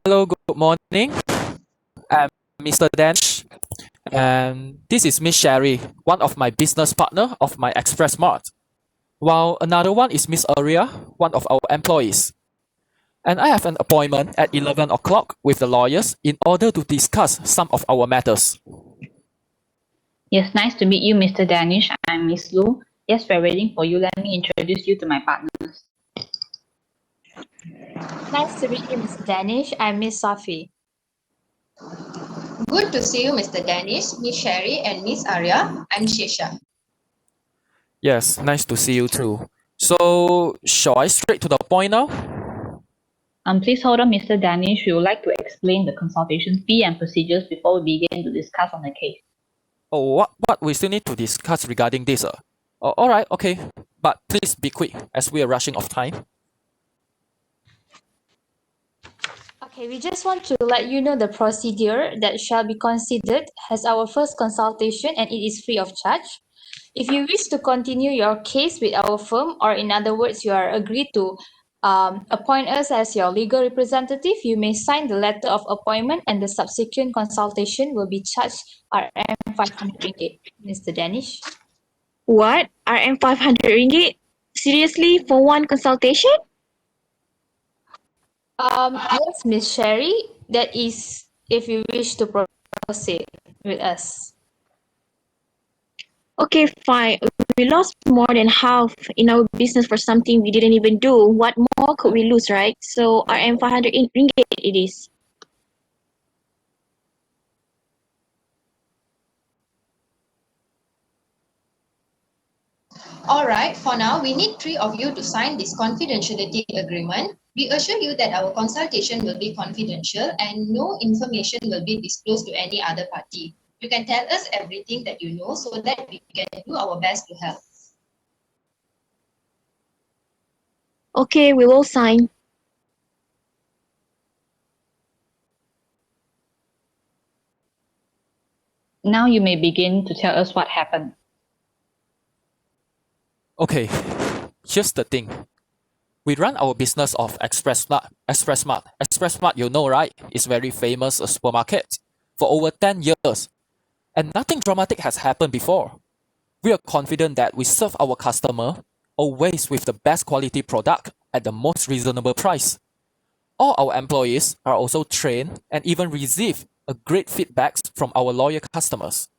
Hello, good morning. I'm Mr. Danish, and this is Miss Sherry, one of my business partner of my Express Mart, while another one is Miss Aria, one of our employees. And I have an appointment at 11 o'clock with the lawyers in order to discuss some of our matters. Yes, nice to meet you, Mr. Danish. I'm Miss Lu. Yes, we're waiting for you. Let me introduce you to my partners. Nice to meet you, Mr. Danish. I'm Miss Sophie. Good to see you, Mr. Danish, Miss Sherry, and Miss Arya. I'm Shesha. Yes, nice to see you too. So, shall I straight to the point now? Please hold on, Mr. Danish. We would like to explain the consultation fee and procedures before we begin to discuss on the case. Oh, what we still need to discuss regarding this? Oh, all right, okay, but please be quick as we are rushing off time. Okay, we just want to let you know the procedure that shall be considered as our first consultation, and it is free of charge. If you wish to continue your case with our firm, or in other words, you are agreed to appoint us as your legal representative, you may sign the letter of appointment, and the subsequent consultation will be charged RM 500 ringgit. Mr. Danish? What? RM 500 ringgit? Seriously, for one consultation? Yes, Miss Sherry, that is if you wish to proceed with us. Okay, fine. We lost more than half in our business for something we didn't even do. What more could we lose, right? So RM 500 ringgit it is. Alright, for now, we need three of you to sign this confidentiality agreement. We assure you that our consultation will be confidential and no information will be disclosed to any other party. You can tell us everything that you know so that we can do our best to help. Okay, we will sign. Now you may begin to tell us what happened. Okay, here's the thing. We run our business of Express Mart. Express Mart, you know, right? It's very famous a supermarket for over 10 years. And nothing dramatic has happened before. We are confident that we serve our customer always with the best quality product at the most reasonable price. All our employees are also trained and even receive a great feedbacks from our loyal customers.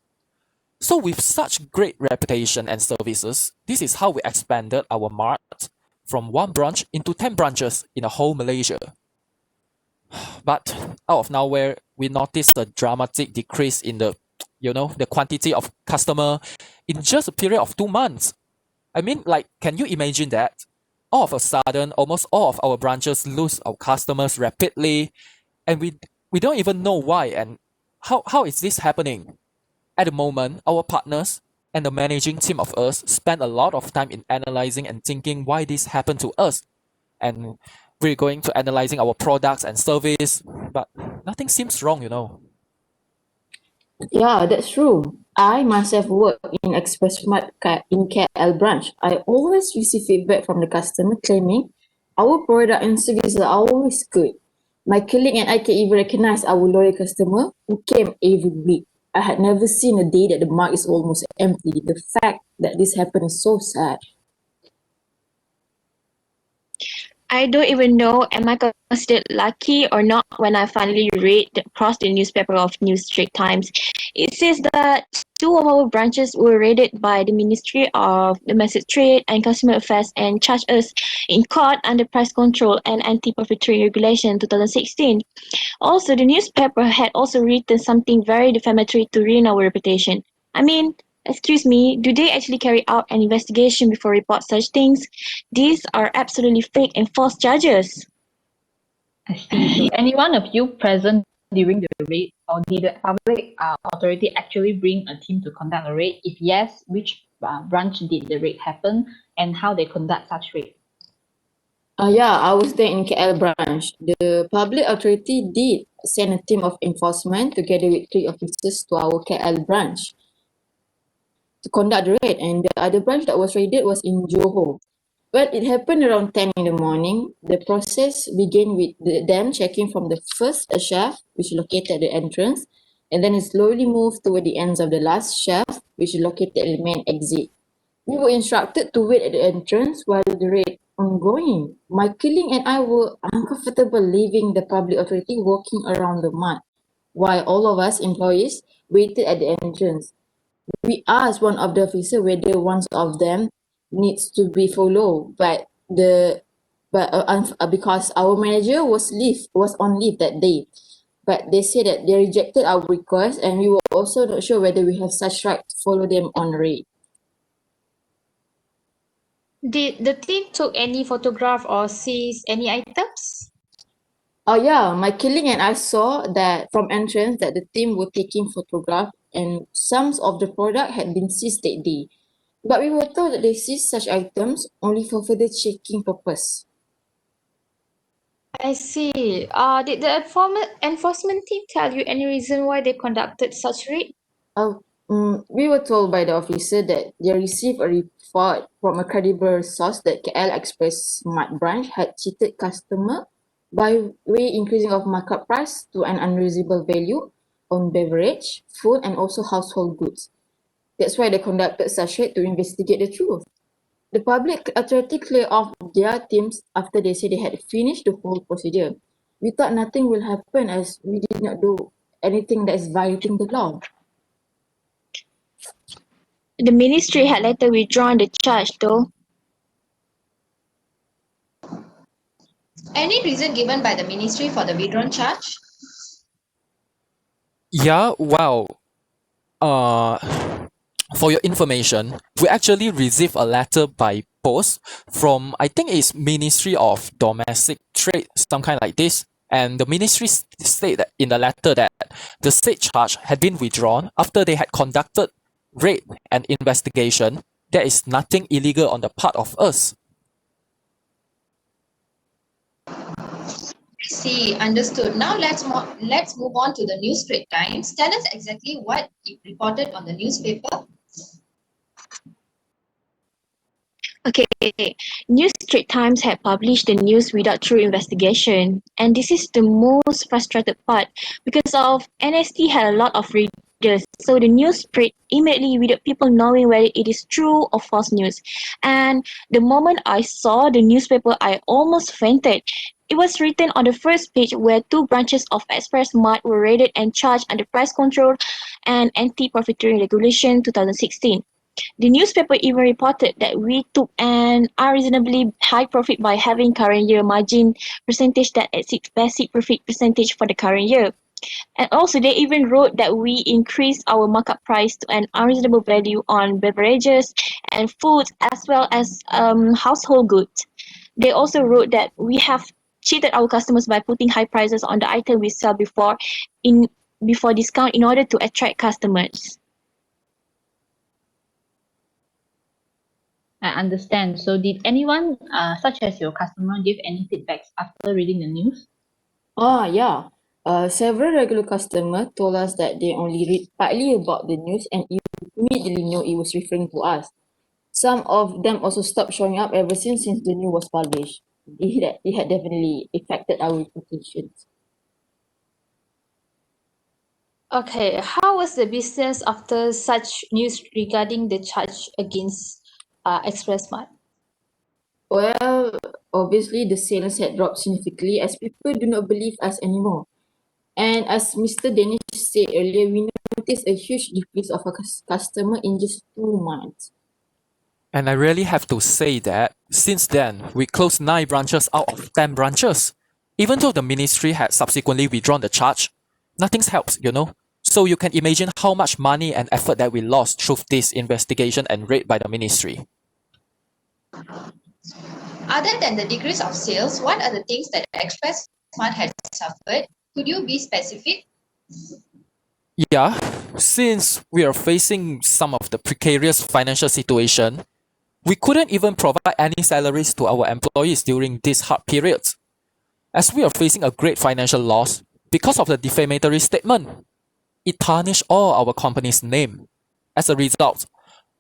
So with such great reputation and services, this is how we expanded our mart from one branch into 10 branches in the whole Malaysia. But out of nowhere, we noticed a dramatic decrease in the quantity of customer in just a period of 2 months. I mean, like, can you imagine that? All of a sudden, almost all of our branches lose our customers rapidly, and we don't even know why and how is this happening? At the moment, our partners and the managing team of us spend a lot of time in analyzing and thinking why this happened to us. And we're going to analyzing our products and service, but nothing seems wrong. Yeah, that's true. I myself work in Express Mart in KL branch. I always receive feedback from the customer claiming our product and services are always good. My colleague and I can even recognize our loyal customer who came every week. I had never seen a day that the mart is almost empty. The fact that this happened is so sad. I don't even know am I considered lucky or not when I finally read across the newspaper of New Straits Times. It says that two of our branches were raided by the Ministry of Domestic Trade and Consumer Affairs and charged us in court under Price Control and Anti-Profiteering Regulation 2016. Also, the newspaper had also written something very defamatory to ruin our reputation. I mean, excuse me, do they actually carry out an investigation before report such things? These are absolutely fake and false charges. I see. So any one of you present during the raid, or did the public authority actually bring a team to conduct a raid? If yes, which branch did the raid happen and how they conduct such raid? Yeah, I was there in KL branch. The public authority did send a team of enforcement together with 3 officers to our KL branch to conduct the raid, and the other branch that was raided was in Johor. But it happened around 10 in the morning. The process began with them checking from the first shelf, which is located at the entrance, and then it slowly moved toward the ends of the last shelf, which is located at the main exit. We were instructed to wait at the entrance while the raid ongoing. My colleague and I were uncomfortable leaving the public authority walking around the mud, while all of us employees waited at the entrance. We asked one of the officers whether one of them needs to be followed, because our manager was on leave that day. But they said that they rejected our request, and we were also not sure whether we have such right to follow them on raid. Did the team took any photograph or seize any items? Oh yeah, my colleague and I saw that from entrance that the team were taking photograph and some of the product had been seized that day. But we were told that they seized such items only for further checking purpose. I see. Did the enforcement team tell you any reason why they conducted such raid? We were told by the officer that they received a report from a credible source that KL Express Smart branch had cheated customer by way increasing of markup price to an unreasonable value on beverage, food and also household goods. That's why they conducted such raid to investigate the truth. The public authority cleared off their teams after they said they had finished the whole procedure. We thought nothing will happen as we did not do anything that is violating the law. The ministry had later withdrawn the charge though. Any reason given by the ministry for the withdrawn charge? Yeah, well, uh, for your information, we actually received a letter by post from, I think it's Ministry of Domestic Trade, some kind like this. And the ministry stated in the letter that the said charge had been withdrawn after they had conducted raid and investigation. There is nothing illegal on the part of us. See, understood. Now let's move on to the News Trade Times. Tell us exactly what it reported on the newspaper. Okay, News Straits Times had published the news without true investigation, and this is the most frustrated part because of NST had a lot of readers, so the news spread immediately without people knowing whether it is true or false news. And the moment I saw the newspaper, I almost fainted. It was written on the first page where 2 branches of Express Mart were raided and charged under Price Control and Anti-Profiteering Regulation 2016. The newspaper even reported that we took an unreasonably high profit by having current year margin percentage that exceeds basic profit percentage for the current year. And also they even wrote that we increased our markup price to an unreasonable value on beverages and foods as well as household goods. They also wrote that we have cheated our customers by putting high prices on the item we sell before discount in order to attract customers. I understand. So did anyone, such as your customer, give any feedbacks after reading the news? Yeah. Several regular customers told us that they only read partly about the news and immediately knew it was referring to us. Some of them also stopped showing up ever since the news was published. It had definitely affected our reputations. Okay, how was the business after such news regarding the charge against Expressmart? Well, obviously the sales had dropped significantly as people do not believe us anymore. And as Mr. Danish said earlier, we noticed a huge decrease of our customer in just 2 months. And I really have to say that since then, we closed 9 branches out of 10 branches. Even though the ministry had subsequently withdrawn the charge, nothing's helped, you know. So you can imagine how much money and effort that we lost through this investigation and raid by the ministry. Other than the decrease of sales, what are the things that Express Smart had suffered? Could you be specific? Yeah, since we are facing some of the precarious financial situation, we couldn't even provide any salaries to our employees during these hard periods, as we are facing a great financial loss because of the defamatory statement. It tarnished all our company's name. As a result,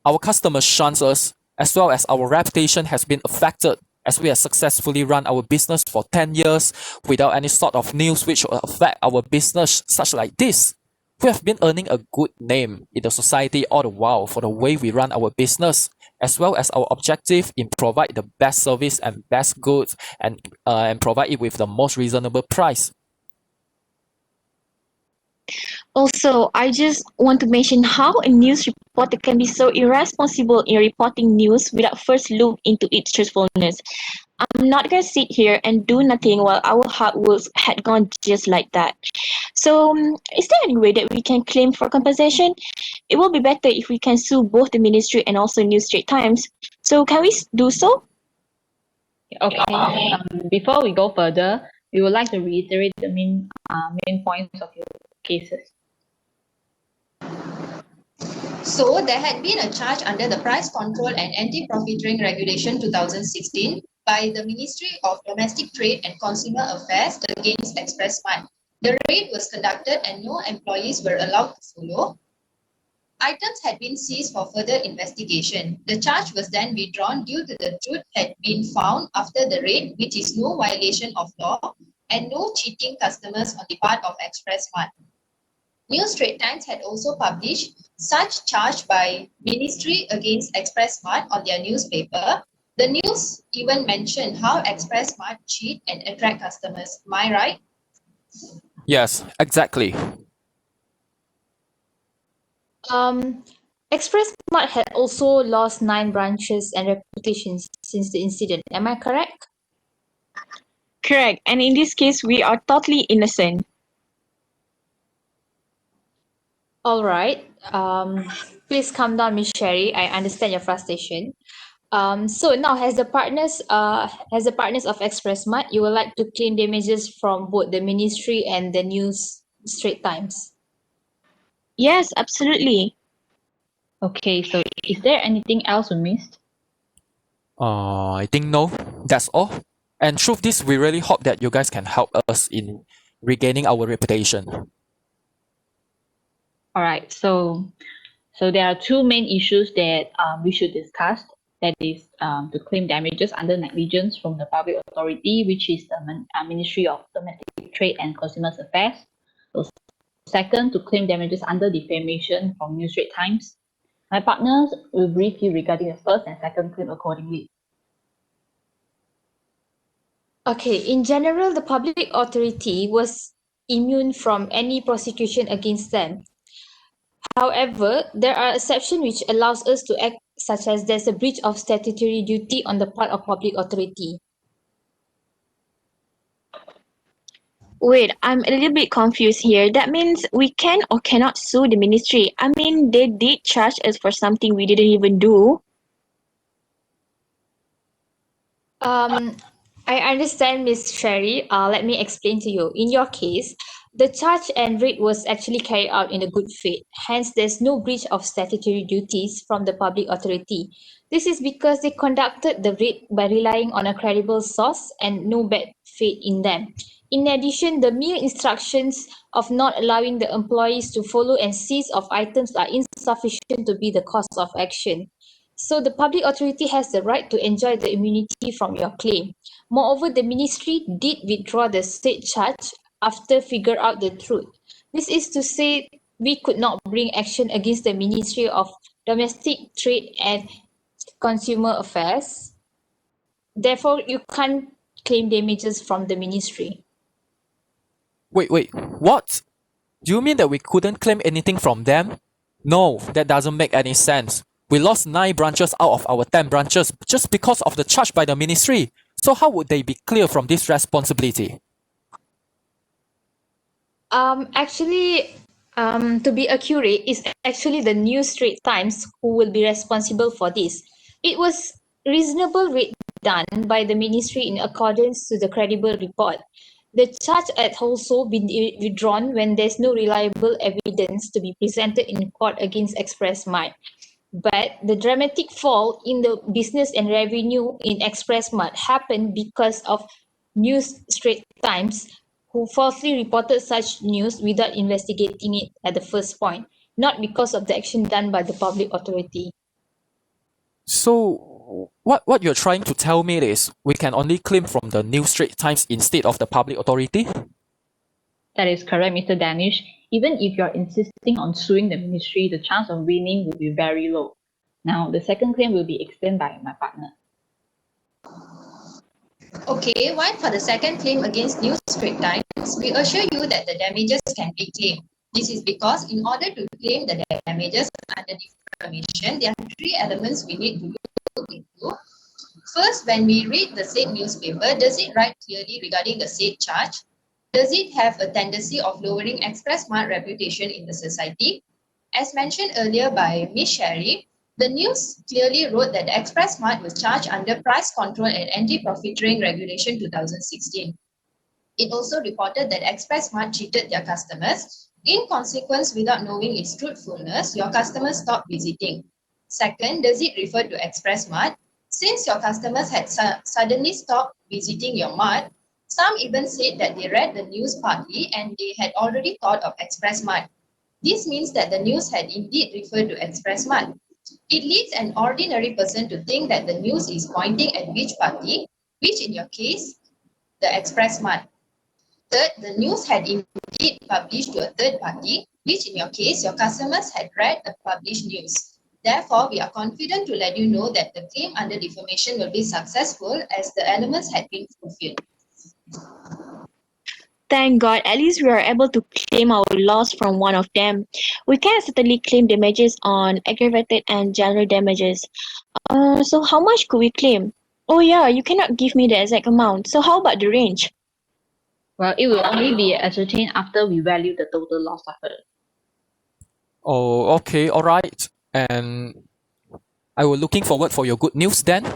our customers shunned us as well as our reputation has been affected as we have successfully run our business for 10 years without any sort of news which will affect our business such like this. We have been earning a good name in the society all the while for the way we run our business, as well as our objective in provide the best service and best goods and provide it with the most reasonable price. Also, I just want to mention how a news reporter can be so irresponsible in reporting news without first look into its truthfulness. I'm not gonna sit here and do nothing while our hard work had gone just like that. So, is there any way that we can claim for compensation? It will be better if we can sue both the ministry and also News Straight Times. So, can we do so? Okay. Before we go further, we would like to reiterate the main points of your cases. So there had been a charge under the Price Control and Anti-Profiteering Regulation 2016 by the Ministry of Domestic Trade and Consumer Affairs against Expressmart. The raid was conducted and no employees were allowed to follow. Items had been seized for further investigation. The charge was then withdrawn due to the truth had been found after the raid, which is no violation of law and no cheating customers on the part of Expressmart. News Straight Times had also published such charge by Ministry against Expressmart on their newspaper. The news even mentioned how Expressmart cheat and attract customers. Am I right? Yes, exactly. Expressmart had also lost 9 branches and reputations since the incident. Am I correct? Correct. And in this case, we are totally innocent. All right. Please calm down, Miss Sherry. I understand your frustration. So now, as the partners of Expressmart, you would like to claim damages from both the ministry and the News Straight Times. Yes, absolutely. Okay, so is there anything else we missed? I think no, that's all. And through this, we really hope that you guys can help us in regaining our reputation. All right, so there are two main issues that we should discuss. That is to claim damages under negligence from the public authority, which is the Ministry of Domestic Trade and Consumer Affairs. So second, to claim damages under defamation from News Straits Times. My partners will brief you regarding the first and second claim accordingly. Okay, in general, the public authority was immune from any prosecution against them. However, there are exceptions which allows us to act, such as there's a breach of statutory duty on the part of public authority. Wait, I'm a little bit confused here. That means we can or cannot sue the ministry. I mean, they did charge us for something we didn't even do. I understand, Miss Sherry. Let me explain to you. In your case, the charge and raid was actually carried out in a good faith. Hence, there's no breach of statutory duties from the public authority. This is because they conducted the raid by relying on a credible source and no bad faith in them. In addition, the mere instructions of not allowing the employees to follow and seize of items are insufficient to be the cause of action. So the public authority has the right to enjoy the immunity from your claim. Moreover, the ministry did withdraw the state charge after figure out the truth. This is to say we could not bring action against the Ministry of Domestic Trade and Consumer Affairs. Therefore, you can't claim damages from the ministry. Wait, what? Do you mean that we couldn't claim anything from them? No, that doesn't make any sense. We lost 9 branches out of our 10 branches just because of the charge by the ministry. So how would they be clear from this responsibility? To be accurate, it's actually the News Straits Times who will be responsible for this. It was reasonable rate done by the ministry in accordance to the credible report. The charge had also been withdrawn when there's no reliable evidence to be presented in court against Expressmart. But the dramatic fall in the business and revenue in Expressmart happened because of News Straits Times, who falsely reported such news without investigating it at the first point, not because of the action done by the public authority. So what you're trying to tell me is we can only claim from the New Straits Times instead of the public authority? That is correct, Mr. Danish. Even if you're insisting on suing the ministry, the chance of winning will be very low. Now, the second claim will be explained by my partner. Okay, while for the second claim against New Straits Times, we assure you that the damages can be claimed. This is because in order to claim the damages under defamation, there are three elements we need to look into. First, when we read the said newspaper, does it write clearly regarding the said charge? Does it have a tendency of lowering Express Mart reputation in the society? As mentioned earlier by Ms. Sherry, the news clearly wrote that the Express Mart was charged under Price Control and Anti-Profiteering Regulation 2016. It also reported that Express Mart cheated their customers. In consequence, without knowing its truthfulness, your customers stopped visiting. Second, does it refer to Express Mart? Since your customers had suddenly stopped visiting your mart, some even said that they read the news partly and they had already thought of Express Mart. This means that the news had indeed referred to Express Mart. It leads an ordinary person to think that the news is pointing at which party, which in your case, the Express Mart. Third, the news had indeed published to a third party, which in your case, your customers had read the published news. Therefore, we are confident to let you know that the claim under defamation will be successful as the elements had been fulfilled. Thank God, at least we are able to claim our loss from one of them. We can certainly claim damages on aggravated and general damages. So how much could we claim? Oh yeah, you cannot give me the exact amount. So how about the range? Well, it will only be ascertained after we value the total loss suffered. Oh, okay, all right. And I will looking forward for your good news then.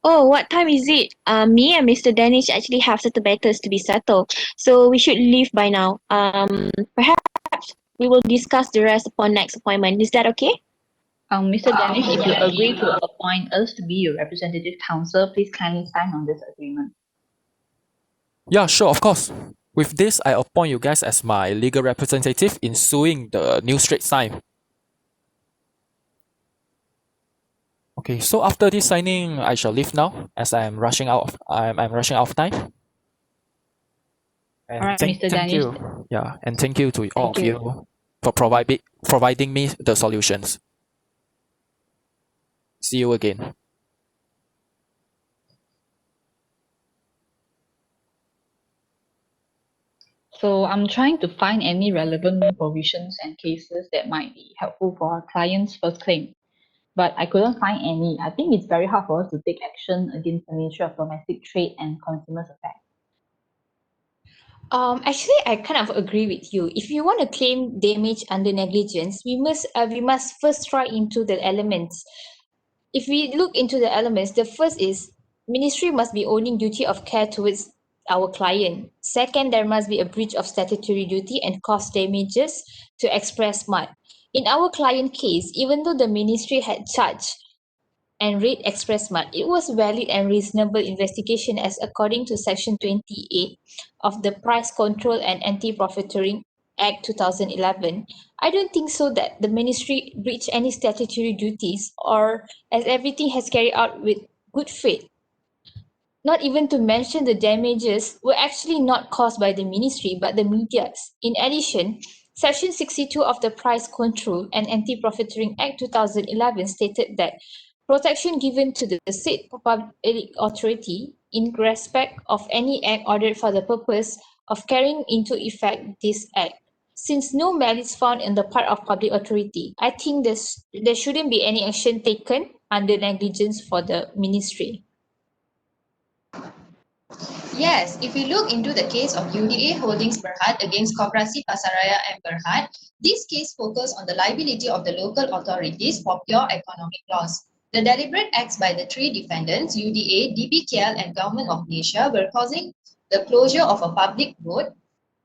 Oh, what time is it? Me and Mr. Danish actually have certain matters to be settled, so we should leave by now. Perhaps we will discuss the rest upon next appointment. Is that okay? Mr. Danish, if you agree to appoint us to be your representative counsel, please kindly sign on this agreement. Yeah, sure, of course. With this, I appoint you guys as my legal representative in suing the New Straits Times. Okay, so after this signing, I shall leave now as I'm rushing out of time. And All right, Mr. thank Danish. you. Yeah, and thank you to all of you. you for providing me the solutions. See you again. So I'm trying to find any relevant provisions and cases that might be helpful for our client's first claim. But I couldn't find any. I think it's very hard for us to take action against the Ministry of Domestic Trade and Consumers Affairs. Actually, I kind of agree with you. If you want to claim damage under negligence, we must first try into the elements. If we look into the elements, the first is ministry must be owning duty of care towards our client. Second, there must be a breach of statutory duty and cause damages to Express Mart. In our client case, even though the ministry had charged and rate Express Mart, it was valid and reasonable investigation as according to Section 28 of the Price Control and Anti-Profiteering Act 2011. I don't think so that the ministry breached any statutory duties or as everything has carried out with good faith. Not even to mention the damages were actually not caused by the ministry but the medias. In addition, Section 62 of the Price Control and Anti-Profiteering Act 2011 stated that protection given to the said public authority in respect of any act ordered for the purpose of carrying into effect this act. Since no malice found on the part of public authority, I think there shouldn't be any action taken under negligence for the ministry. Yes, if we look into the case of UDA Holdings Berhad against Koperasi Pasaraya and Berhad, this case focused on the liability of the local authorities for pure economic loss. The deliberate acts by the three defendants, UDA, DBKL, and Government of Malaysia, were causing the closure of a public road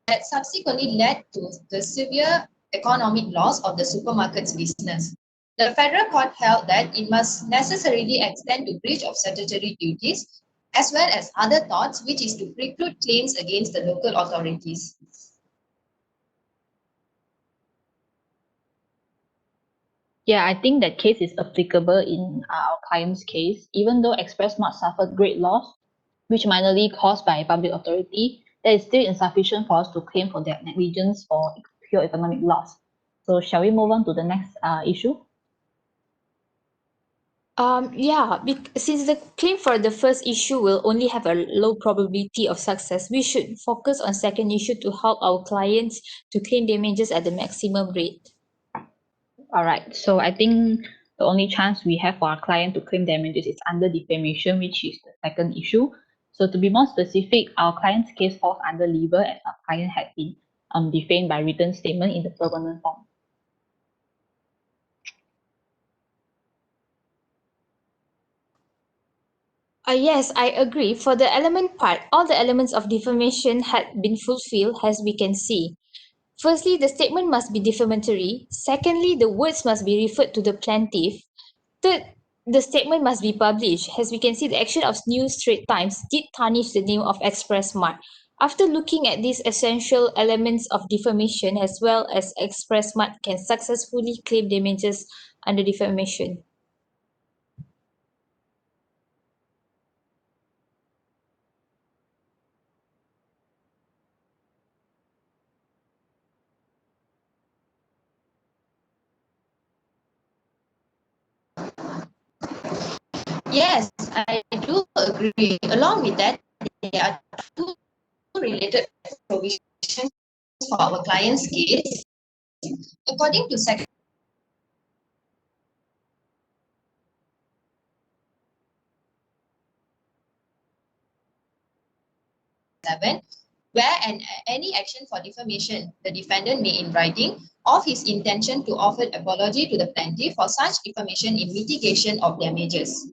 that subsequently led to the severe economic loss of the supermarket's business. The federal court held that it must necessarily extend to breach of statutory duties as well as other thoughts, which is to preclude claims against the local authorities. Yeah, I think that case is applicable in our client's case. Even though ExpressMart suffered great loss, which minorly caused by a public authority, that is still insufficient for us to claim for their negligence for pure economic loss. So shall we move on to the next issue? Since the claim for the first issue will only have a low probability of success, we should focus on second issue to help our clients to claim damages at the maximum rate. All right, so I think the only chance we have for our client to claim damages is under defamation, which is the second issue. So to be more specific, our client's case falls under libel as our client had been defamed by written statement in the permanent form. Yes, I agree. For the element part, all the elements of defamation had been fulfilled, as we can see. Firstly, the statement must be defamatory. Secondly, the words must be referred to the plaintiff. Third, the statement must be published. As we can see, the action of News Straits Times did tarnish the name of ExpressMart. After looking at these essential elements of defamation, as well as ExpressMart can successfully claim damages under defamation. Yes, I do agree. Along with that, there are two related provisions for our client's case. According to Section 7, where any action for defamation, the defendant may in writing of his intention to offer apology to the plaintiff for such defamation in mitigation of damages.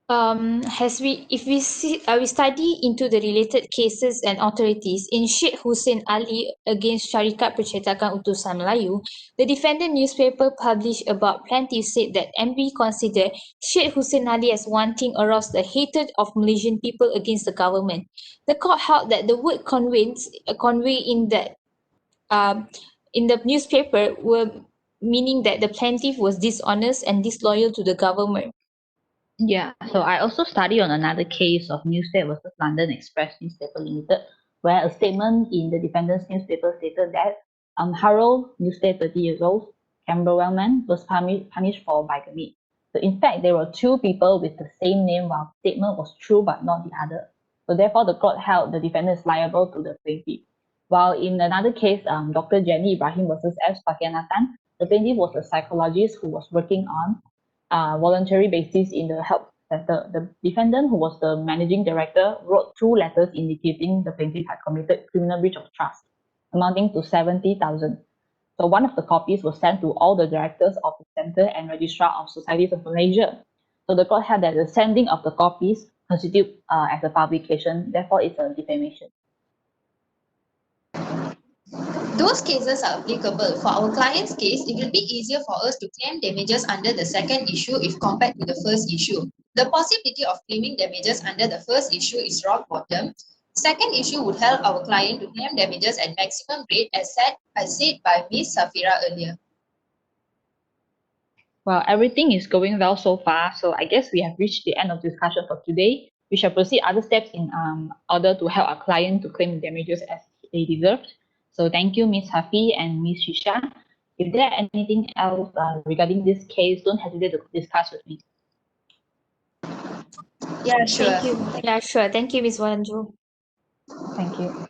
We study into the related cases and authorities in Sheikh Hussein Ali against Syarikat Percetakan Utusan Melayu, the defendant newspaper published about plaintiff said that MB considered Sheikh Hussein Ali as wanting arouse the hatred of Malaysian people against the government. The court held that the word convey in the newspaper were meaning that the plaintiff was dishonest and disloyal to the government. Yeah, so I also studied on another case of Newspaper versus London Express Newspaper Limited, where a statement in the defendant's newspaper stated that Harold, newspaper 30 years old, Camberwell was punished for bigamy. So in fact, there were two people with the same name while the statement was true but not the other. So therefore, the court held the defendant is liable to the plaintiff. While in another case, Dr. Jenny Ibrahim versus S. Pakianatan, the plaintiff was a psychologist who was working on voluntary basis in the help center. The defendant, who was the managing director, wrote two letters indicating the plaintiff had committed criminal breach of trust, amounting to 70,000. So one of the copies was sent to all the directors of the center and registrar of societies of Malaysia. So the court held that the sending of the copies constitute as a publication, therefore it's a defamation. Those cases are applicable. For our client's case, it will be easier for us to claim damages under the second issue if compared to the first issue. The possibility of claiming damages under the first issue is rock bottom. Second issue would help our client to claim damages at maximum rate as said by Ms. Safira earlier. Well, everything is going well so far, so I guess we have reached the end of the discussion for today. We shall proceed other steps in order to help our client to claim damages as they deserve. So thank you, Ms. Hafi and Ms. Shisha. If there anything else regarding this case, don't hesitate to discuss with me. Yeah, sure. Thank you. Yeah, sure. Thank you, Ms. Wanju. Thank you.